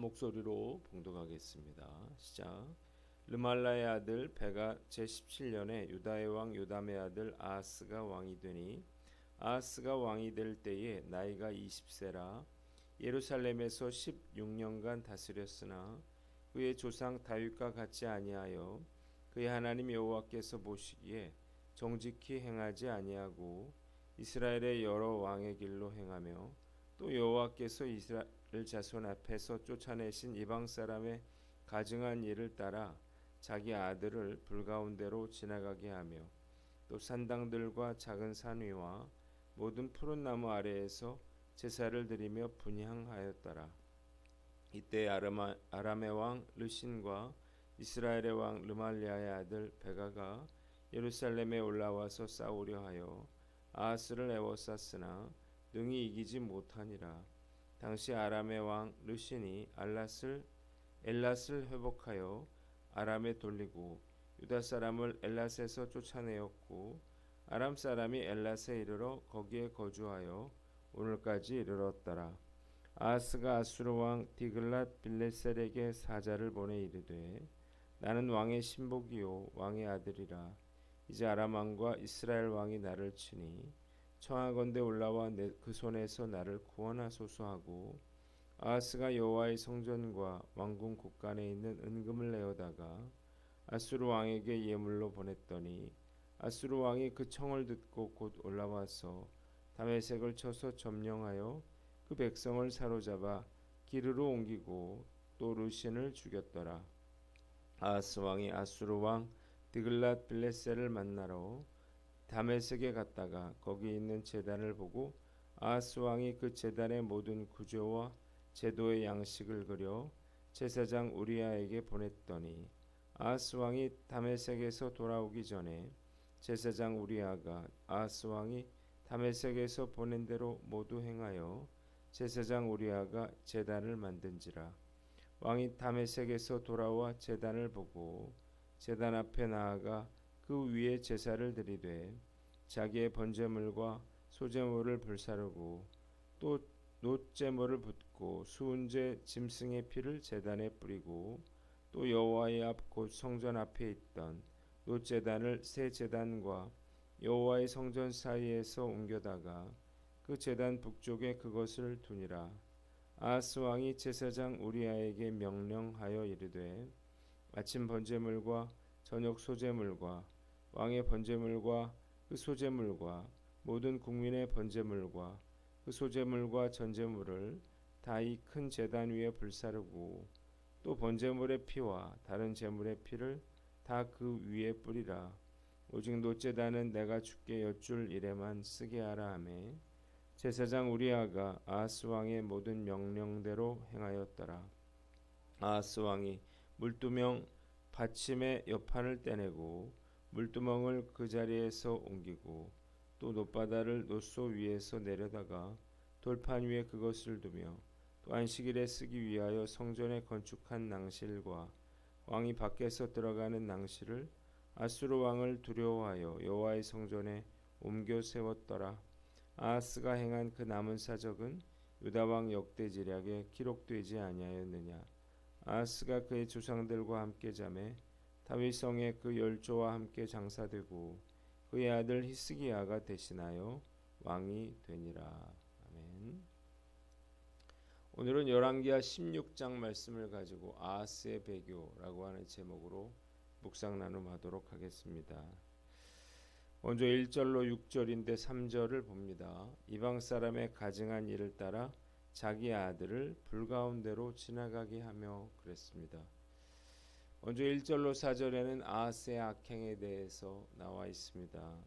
목소리로 봉독하겠습니다. 시작. 르말라의 아들 베가 제17년에 유다의 왕 요담의 아들 아하스가 왕이 되니 아하스가 왕이 될 때에 나이가 20세라 예루살렘에서 16년간 다스렸으나 그의 조상 다윗과 같지 아니하여 그의 하나님 여호와께서 보시기에 정직히 행하지 아니하고 이스라엘의 여러 왕의 길로 행하며 또 여호와께서 이스라엘 자손 앞에서 쫓아내신 이방 사람의 가증한 일을 따라 자기 아들을 불가운데로 지나가게 하며 또 산당들과 작은 산 위와 모든 푸른 나무 아래에서 제사를 드리며 분향하였더라. 이때 아람의 왕 르신과 이스라엘의 왕 르말리아의 아들 베가가 예루살렘에 올라와서 싸우려 하여 아하스를 에워쌌으나 능히 이기지 못하니라. 당시 아람의 왕 르신이 엘랏을 회복하여 아람에 돌리고 유다 사람을 엘랏에서 쫓아내었고 아람 사람이 엘랏에 이르러 거기에 거주하여 오늘까지 이르렀더라. 아하스가 아수르 왕 디글랏 빌레셀에게 사자를 보내 이르되 나는 왕의 신복이요 왕의 아들이라. 이제 아람 왕과 이스라엘 왕이 나를 치니 청하건대 올라와 그 손에서 나를 구원하소서 하고 아하스가 여호와의 성전과 왕궁 곳간에 있는 은금을 내어다가 아수르 왕에게 예물로 보냈더니 아수르 왕이 그 청을 듣고 곧 올라와서 다메섹을 쳐서 점령하여 그 백성을 사로잡아 기르로 옮기고 또 르신을 죽였더라. 아하스 왕이 아수르 왕 디글랏 빌레셀을 만나러 다메섹에 갔다가 거기 있는 제단을 보고 아하스 왕이 그 제단의 모든 구조와 제도의 양식을 그려 제사장 우리아에게 보냈더니 아하스 왕이 다메섹에서 돌아오기 전에 제사장 우리아가 아하스 왕이 다메섹에서 보낸 대로 모두 행하여 제사장 우리아가 제단을 만든지라. 왕이 다메섹에서 돌아와 제단을 보고 제단 앞에 나아가 그 위에 제사를 드리되 자기의 번제물과 소제물을 불사르고 또 놋제물을 붓고 수은제 짐승의 피를 제단에 뿌리고 또 여호와의 앞 곧 성전 앞에 있던 놋제단을 새 제단과 여호와의 성전 사이에서 옮겨다가 그 제단 북쪽에 그것을 두니라. 아하스 왕이 제사장 우리아에게 명령하여 이르되 아침 번제물과 저녁 소제물과 왕의 번제물과 그 소제물과 모든 국민의 번제물과 그 소제물과 전제물을 다 이 큰 제단 위에 불사르고 또 번제물의 피와 다른 제물의 피를 다 그 위에 뿌리라. 오직 놋제단은 내가 주께 여쭐 일에만 쓰게 하라 하매 제사장 우리아가 아하스 왕의 모든 명령대로 행하였더라. 아하스 왕이 물두멍 받침의 옆판을 떼내고 물두멍을 그 자리에서 옮기고 또 놋바다를 놋소 위에서 내려다가 돌판 위에 그것을 두며 또 안식일에 쓰기 위하여 성전에 건축한 낭실과 왕이 밖에서 들어가는 낭실을 아수르 왕을 두려워하여 여호와의 성전에 옮겨 세웠더라. 아하스가 행한 그 남은 사적은 유다 왕 역대지략에 기록되지 아니하였느냐. 아하스가 그의 조상들과 함께 잠에 다윗성에 그 열조와 함께 장사되고 그의 아들 히스기야가 대신하여 왕이 되니라. 아멘. 오늘은 열왕기하 16장 말씀을 가지고 아하스의 배교라고 하는 제목으로 묵상 나눔하도록 하겠습니다. 먼저 1절로 6절인데 3절을 봅니다. 이방 사람의 가증한 일을 따라 자기 아들을 불가운데로 지나가게 하며 그랬습니다. 먼저 1절로 4절에는 아하스의 악행에 대해서 나와 있습니다.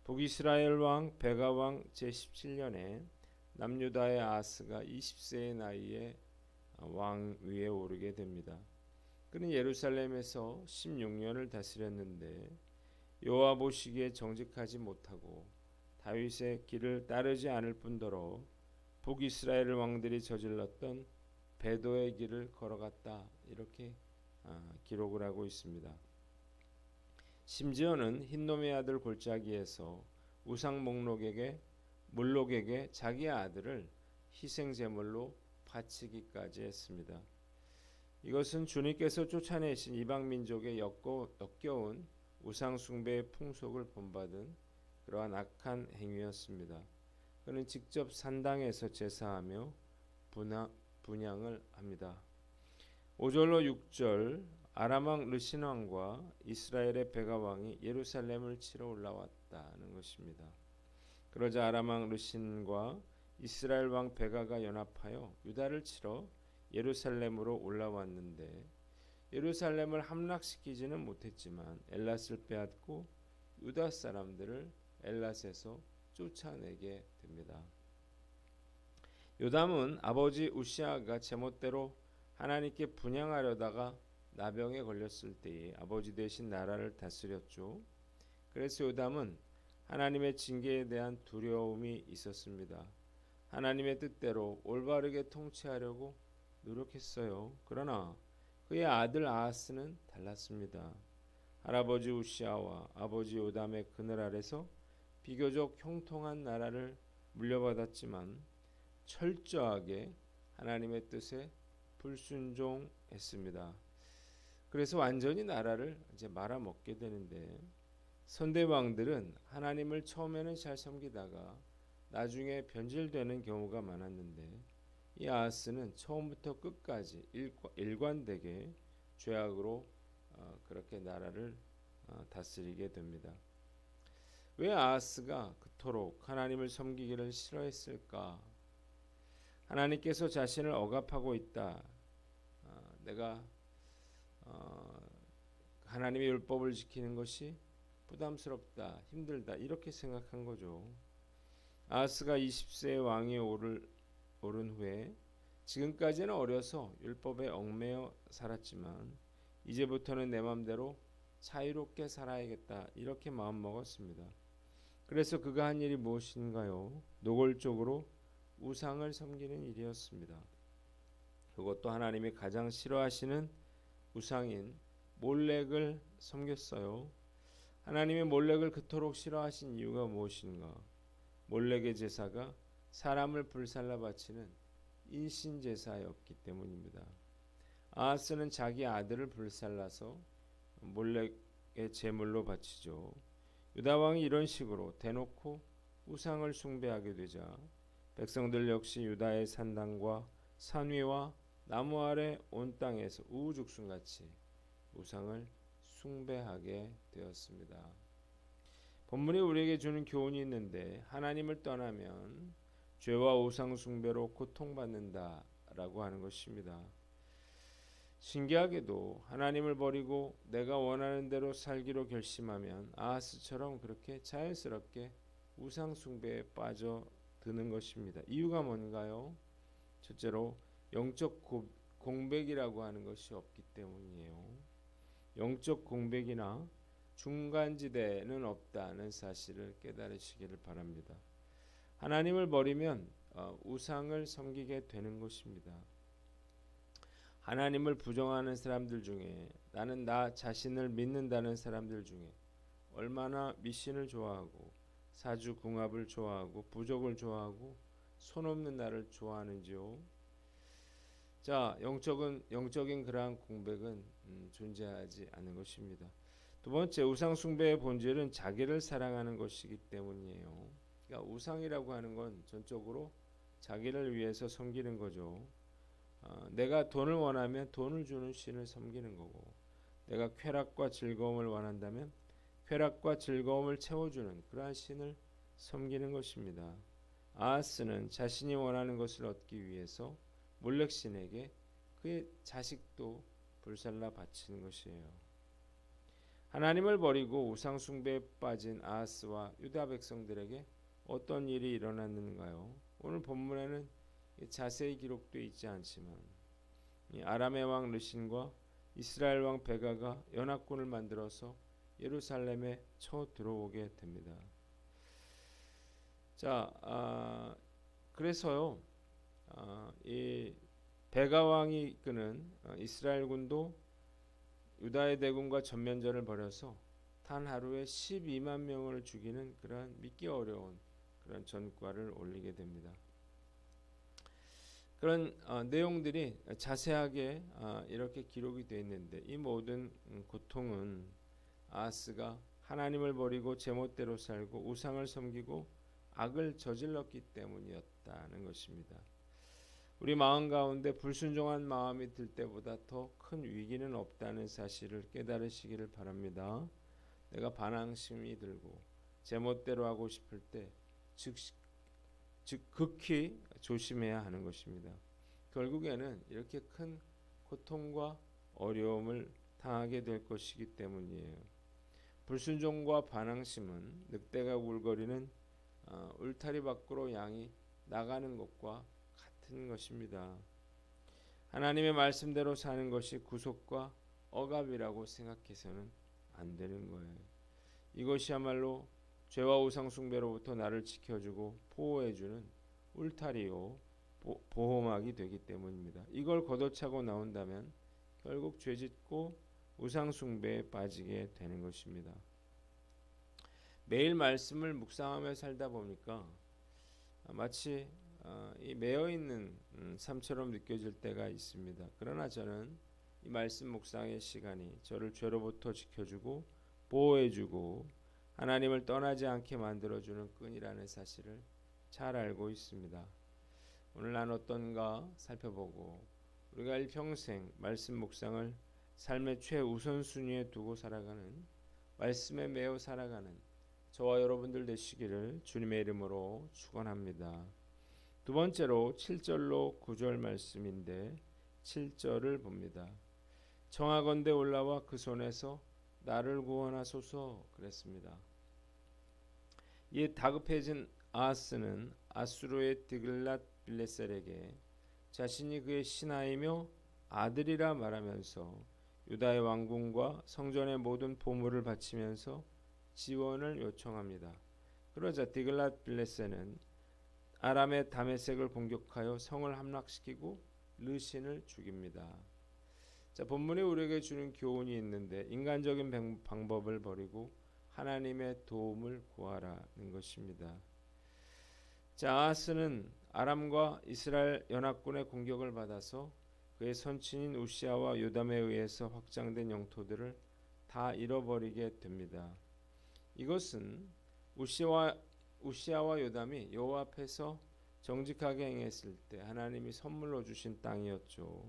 북이스라엘 왕 베가 왕 제17년에 남유다의 아하스가 20세의 나이에 왕 위에 오르게 됩니다. 그는 예루살렘에서 16년을 다스렸는데 여호와 보시기에 정직하지 못하고 다윗의 길을 따르지 않을 뿐더러 북이스라엘 왕들이 저질렀던 배도의 길을 걸어갔다, 이렇게 기록을 하고 있습니다. 심지어는 흰놈의 아들 골짜기에서 우상 몰록에게 자기 아들을 희생제물로 갇히기까지 했습니다. 이것은 주님께서 쫓아내신 이방 민족의 역겨운 우상 숭배의 풍속을 본받은 그러한 악한 행위였습니다. 그는 직접 산당에서 제사하며 분향을 합니다. 5절로 6절 아람 왕 르신 왕과 이스라엘의 베가 왕이 예루살렘을 치러 올라왔다는 것입니다. 그러자 아람 왕 르신과 이스라엘 왕 베가가 연합하여 유다를 치러 예루살렘으로 올라왔는데 예루살렘을 함락시키지는 못했지만 엘랏을 빼앗고 유다 사람들을 엘랏에서 쫓아내게 됩니다. 요담은 아버지 우시아가 제멋대로 하나님께 분향하려다가 나병에 걸렸을 때에 아버지 대신 나라를 다스렸죠. 그래서 요담은 하나님의 징계에 대한 두려움이 있었습니다. 하나님의 뜻대로 올바르게 통치하려고 노력했어요. 그러나 그의 아들 아하스는 달랐습니다. 할아버지 우시아와 아버지 요담의 그늘 아래서 비교적 형통한 나라를 물려받았지만 철저하게 하나님의 뜻에 불순종했습니다. 그래서 완전히 나라를 이제 말아먹게 되는데 선대왕들은 하나님을 처음에는 잘 섬기다가 나중에 변질되는 경우가 많았는데 이 아하스는 처음부터 끝까지 일관되게 죄악으로 그렇게 나라를 다스리게 됩니다. 왜 아하스가 그토록 하나님을 섬기기를 싫어했을까? 하나님께서 자신을 억압하고 있다. 내가 하나님의 율법을 지키는 것이 부담스럽다, 힘들다 이렇게 생각한 거죠. 아하스가 20세의 왕이 오른 후에 지금까지는 어려서 율법에 얽매여 살았지만 이제부터는 내 맘대로 자유롭게 살아야겠다 이렇게 마음먹었습니다. 그래서 그가 한 일이 무엇인가요? 노골적으로 우상을 섬기는 일이었습니다. 그것도 하나님이 가장 싫어하시는 우상인 몰렉을 섬겼어요. 하나님이 몰렉을 그토록 싫어하신 이유가 무엇인가? 몰렉의 제사가 사람을 불살라 바치는 인신 제사였기 때문입니다. 아하스는 자기 아들을 불살라서 몰렉의 제물로 바치죠. 유다 왕이 이런 식으로 대놓고 우상을 숭배하게 되자 백성들 역시 유다의 산당과 산 위와 나무 아래 온 땅에서 우후죽순같이 우상을 숭배하게 되었습니다. 본문이 우리에게 주는 교훈이 있는데 하나님을 떠나면 죄와 우상 숭배로 고통받는다라고 하는 것입니다. 신기하게도 하나님을 버리고 내가 원하는 대로 살기로 결심하면 아하스처럼 그렇게 자연스럽게 우상 숭배에 빠져드는 것입니다. 이유가 뭔가요? 첫째로 영적 공백이라고 하는 것이 없기 때문이에요. 영적 공백이나 중간지대는 없다는 사실을 깨달으시기를 바랍니다. 하나님을 버리면 우상을 섬기게 되는 것입니다. 하나님을 부정하는 사람들 중에 나는 나 자신을 믿는다는 사람들 중에 얼마나 미신을 좋아하고 사주궁합을 좋아하고 부족을 좋아하고 손 없는 나를 좋아하는지요. 자, 영적인 그러한 공백은 존재하지 않는 것입니다. 두 번째, 우상 숭배의 본질은 자기를 사랑하는 것이기 때문이에요. 그러니까 우상이라고 하는 건 전적으로 자기를 위해서 섬기는 거죠. 내가 돈을 원하면 돈을 주는 신을 섬기는 거고, 내가 쾌락과 즐거움을 원한다면 쾌락과 즐거움을 채워주는 그러한 신을 섬기는 것입니다. 아하스는 자신이 원하는 것을 얻기 위해서 몰렉 신에게 그의 자식도 불살라 바치는 것이에요. 하나님을 버리고 우상 숭배에 빠진 아하스와 유다 백성들에게 어떤 일이 일어났는가요? 오늘 본문에는 자세히 기록되어 있지 않지만 아람의 왕 르신과 이스라엘 왕 베가가 연합군을 만들어서 예루살렘에 쳐 들어오게 됩니다. 자, 그래서요, 이 베가 왕이 이끄는 이스라엘 군도 유다의 대군과 전면전을 벌여서 단 하루에 12만 명을 죽이는 그러한 믿기 어려운 그런 전과를 올리게 됩니다. 그런 내용들이 자세하게 이렇게 기록이 되어 있는데 이 모든 고통은 아하스가 하나님을 버리고 제멋대로 살고 우상을 섬기고 악을 저질렀기 때문이었다는 것입니다. 우리 마음 가운데 불순종한 마음이 들 때보다 더 큰 위기는 없다는 사실을 깨달으시기를 바랍니다. 내가 반항심이 들고 제멋대로 하고 싶을 때 즉 극히 조심해야 하는 것입니다. 결국에는 이렇게 큰 고통과 어려움을 당하게 될 것이기 때문이에요. 불순종과 반항심은 늑대가 울거리는 울타리 밖으로 양이 나가는 것과 같은 것입니다. 하나님의 말씀대로 사는 것이 구속과 억압이라고 생각해서는 안 되는 거예요. 이것이야말로 죄와 우상 숭배로부터 나를 지켜주고 보호해주는 울타리요 보호막이 되기 때문입니다. 이걸 걷어차고 나온다면 결국 죄짓고 우상 숭배에 빠지게 되는 것입니다. 매일 말씀을 묵상하며 살다 보니까 마치 이 매여 있는 삶처럼 느껴질 때가 있습니다. 그러나 저는 이 말씀 묵상의 시간이 저를 죄로부터 지켜주고 보호해주고 하나님을 떠나지 않게 만들어주는 끈이라는 사실을 잘 알고 있습니다. 오늘 난 어떤가 살펴보고 우리가 일평생 말씀 묵상을 삶의 최우선순위에 두고 살아가는 말씀에 매여 살아가는 저와 여러분들 되시기를 주님의 이름으로 축원합니다. 두 번째로 7절로 9절 말씀인데 7절을 봅니다. 청하건대 올라와 그 손에서 나를 구원하소서 그랬습니다. 이에 다급해진 아하스는 아수르의 드글랏빌레셀에게 자신이 그의 신하이며 아들이라 말하면서 유다의 왕궁과 성전의 모든 보물을 바치면서 지원을 요청합니다. 그러자 드글랏빌레셀은 아람의 다메섹을 공격하여 성을 함락시키고 르신을 죽입니다. 자, 본문이 우리에게 주는 교훈이 있는데 인간적인 방법을 버리고 하나님의 도움을 구하라는 것입니다. 자, 아하스는 아람과 이스라엘 연합군의 공격을 받아서 그의 선친인 우시아와 요담에 의해서 확장된 영토들을 다 잃어버리게 됩니다. 이것은 우시아와 요담이 여호와 앞에서 정직하게 행했을 때 하나님이 선물로 주신 땅이었죠.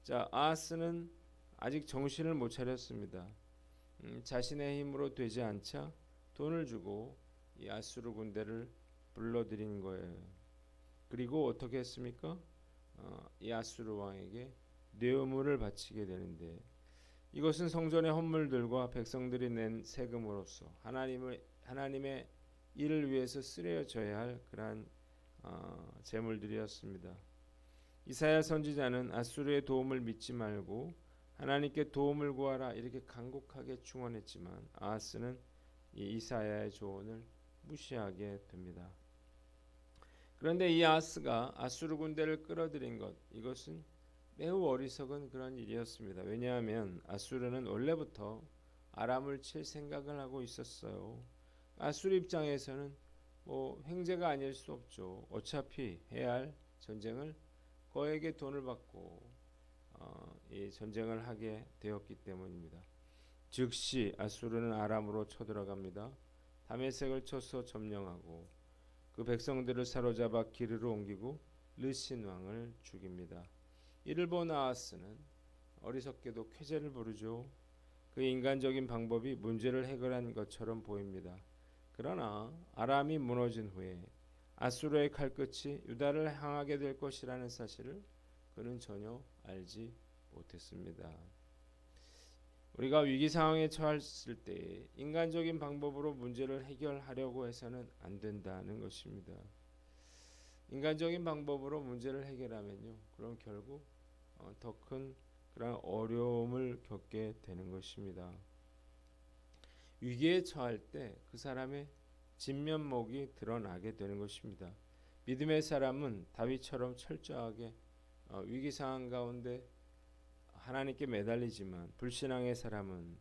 자, 아하스는 아직 정신을 못 차렸습니다. 자신의 힘으로 되지 않자 돈을 주고 이 아수르 군대를 불러들인 거예요. 그리고 어떻게 했습니까? 이 아수르 왕에게 뇌물을 바치게 되는데 이것은 성전의 헌물들과 백성들이 낸 세금으로서 하나님의 일을 위해서 쓰여져야 할 그러한 재물들이었습니다. 이사야 선지자는 아수르의 도움을 믿지 말고 하나님께 도움을 구하라 이렇게 간곡하게 충원했지만 아하스는 이 이사야의 조언을 무시하게 됩니다. 그런데 이 아하스가 아수르 군대를 끌어들인 것 이것은 매우 어리석은 그런 일이었습니다. 왜냐하면 아수르는 원래부터 아람을 칠 생각을 하고 있었어요. 아수르 입장에서는 횡재가 아닐 수 없죠. 어차피 해야 할 전쟁을 거액의 돈을 받고 이 전쟁을 하게 되었기 때문입니다. 즉시 아수르는 아람으로 쳐들어갑니다. 다메섹을 쳐서 점령하고 그 백성들을 사로잡아 기르로 옮기고 르신 왕을 죽입니다. 이를 본 아하스는 어리석게도 쾌재를 부르죠. 그 인간적인 방법이 문제를 해결한 것처럼 보입니다. 그러나 아람이 무너진 후에 아수르의 칼끝이 유다를 향하게 될 것이라는 사실을 그는 전혀 알지 못했습니다. 우리가 위기 상황에 처했을 때 인간적인 방법으로 문제를 해결하려고 해서는 안 된다는 것입니다. 인간적인 방법으로 문제를 해결하면요, 그럼 결국 더 큰 그런 어려움을 겪게 되는 것입니다. 위기에 처할 때 그 사람의 진면목이 드러나게 되는 것입니다. 믿음의 사람은 다윗처럼 철저하게 위기 상황 가운데 하나님께 매달리지만 불신앙의 사람은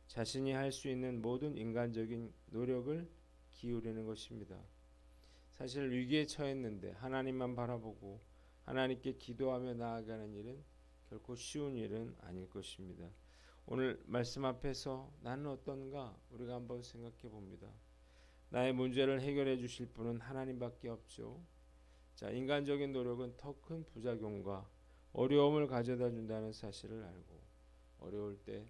자신이 할 수 있는 모든 인간적인 노력을 기울이는 것입니다. 사실 위기에 처했는데 하나님만 바라보고 하나님께 기도하며 나아가는 일은 결코 쉬운 일은 아닐 것입니다. 오늘 말씀 앞에서 나는 어떤가 우리가 한번 생각해 봅니다. 나의 문제를 해결해 주실 분은 하나님밖에 없죠. 자, 인간적인 노력은 더 큰 부작용과 어려움을 가져다 준다는 사실을 알고 어려울 때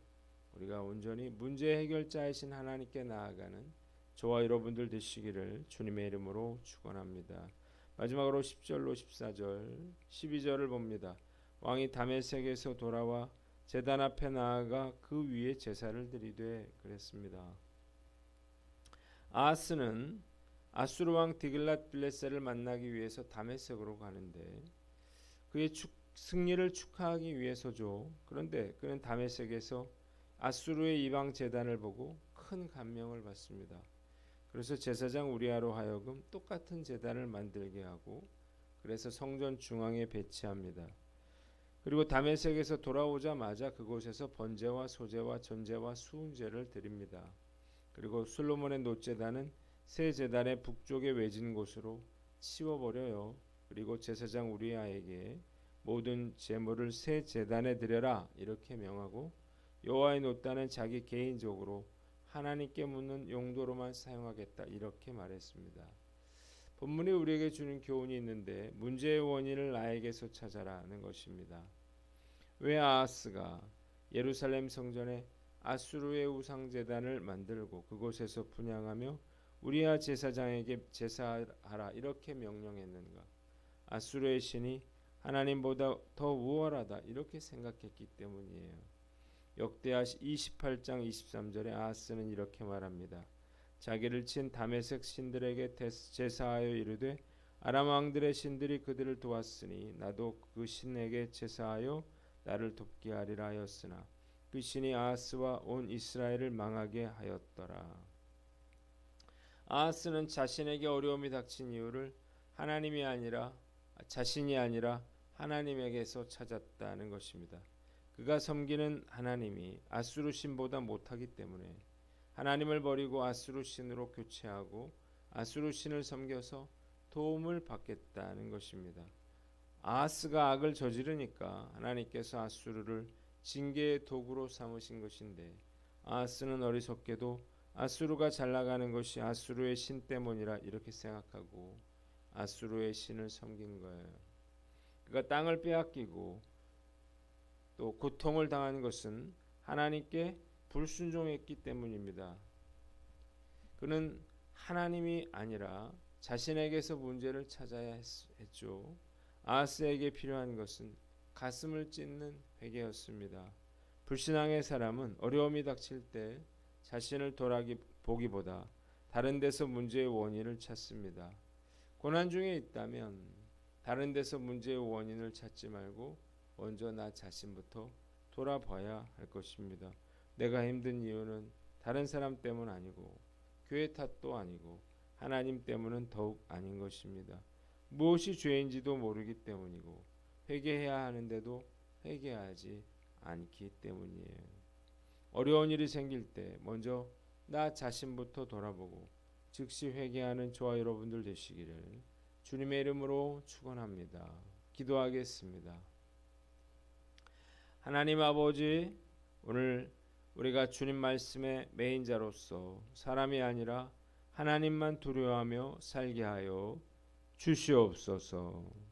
우리가 온전히 문제 해결자이신 하나님께 나아가는 저와 여러분들 되시기를 주님의 이름으로 축원합니다. 마지막으로 10절로 14절, 12절을 봅니다. 왕이 다메섹에서 돌아와 제단 앞에 나아가 그 위에 제사를 드리되 그랬습니다. 아하스는 아수르 왕 디글랏빌레셀을 만나기 위해서 다메섹으로 가는데 그의 승리를 축하하기 위해서죠. 그런데 그는 다메섹에서 아수르의 이방 제단을 보고 큰 감명을 받습니다. 그래서 제사장 우리아로 하여금 똑같은 제단을 만들게 하고 그래서 성전 중앙에 배치합니다. 그리고 다메섹에서 돌아오자마자 그곳에서 번제와 소제와 전제와 수은제를 드립니다. 그리고 솔로몬의 놋제단은 새 제단의 북쪽에 외진 곳으로 치워버려요. 그리고 제사장 우리아에게 모든 제물을 새 제단에 드려라 이렇게 명하고 여호와의 놋단은 자기 개인적으로 하나님께 묻는 용도로만 사용하겠다 이렇게 말했습니다. 본문이 우리에게 주는 교훈이 있는데 문제의 원인을 나에게서 찾아라는 것입니다. 왜 아하스가 예루살렘 성전에 아수르의 우상 제단을 만들고 그곳에서 분향하며 우리아 제사장에게 제사하라 이렇게 명령했는가? 아수르의 신이 하나님보다 더 우월하다 이렇게 생각했기 때문이에요. 역대하 28장 23절에 아하스는 이렇게 말합니다. 자기를 친 다메섹 신들에게 제사하여 이르되 아람 왕들의 신들이 그들을 도왔으니 나도 그 신에게 제사하여 나를 돕게 하리라 하였으나 그 신이 아하스와 온 이스라엘을 망하게 하였더라. 아하스는 자신에게 어려움이 닥친 이유를 자신이 아니라 하나님에게서 찾았다는 것입니다. 그가 섬기는 하나님이 아수르 신보다 못하기 때문에 하나님을 버리고 아수르 신으로 교체하고 아수르 신을 섬겨서 도움을 받겠다는 것입니다. 아하스가 악을 저지르니까 하나님께서 아수르를 징계의 도구로 삼으신 것인데 아하스는 어리석게도 아수르가 잘 나가는 것이 아수르의 신 때문이라 이렇게 생각하고 아수르의 신을 섬긴 거예요. 그가 땅을 빼앗기고 또 고통을 당한 것은 하나님께 불순종했기 때문입니다. 그는 하나님이 아니라 자신에게서 문제를 찾아야 했죠. 아하스에게 필요한 것은 가슴을 찢는 회개였습니다. 불신앙의 사람은 어려움이 닥칠 때 자신을 돌아보기보다 다른 데서 문제의 원인을 찾습니다. 고난 중에 있다면 다른 데서 문제의 원인을 찾지 말고 먼저 나 자신부터 돌아봐야 할 것입니다. 내가 힘든 이유는 다른 사람 때문 아니고 교회 탓도 아니고 하나님 때문은 더욱 아닌 것입니다. 무엇이 죄인지도 모르기 때문이고 회개해야 하는데도 회개하지 않기 때문이에요. 어려운 일이 생길 때 먼저 나 자신부터 돌아보고 즉시 회개하는 저와 여러분들 되시기를 주님의 이름으로 축원합니다. 기도하겠습니다. 하나님 아버지, 오늘 우리가 주님 말씀의 메인자로서 사람이 아니라 하나님만 두려워하며 살게 하여 주시옵소서.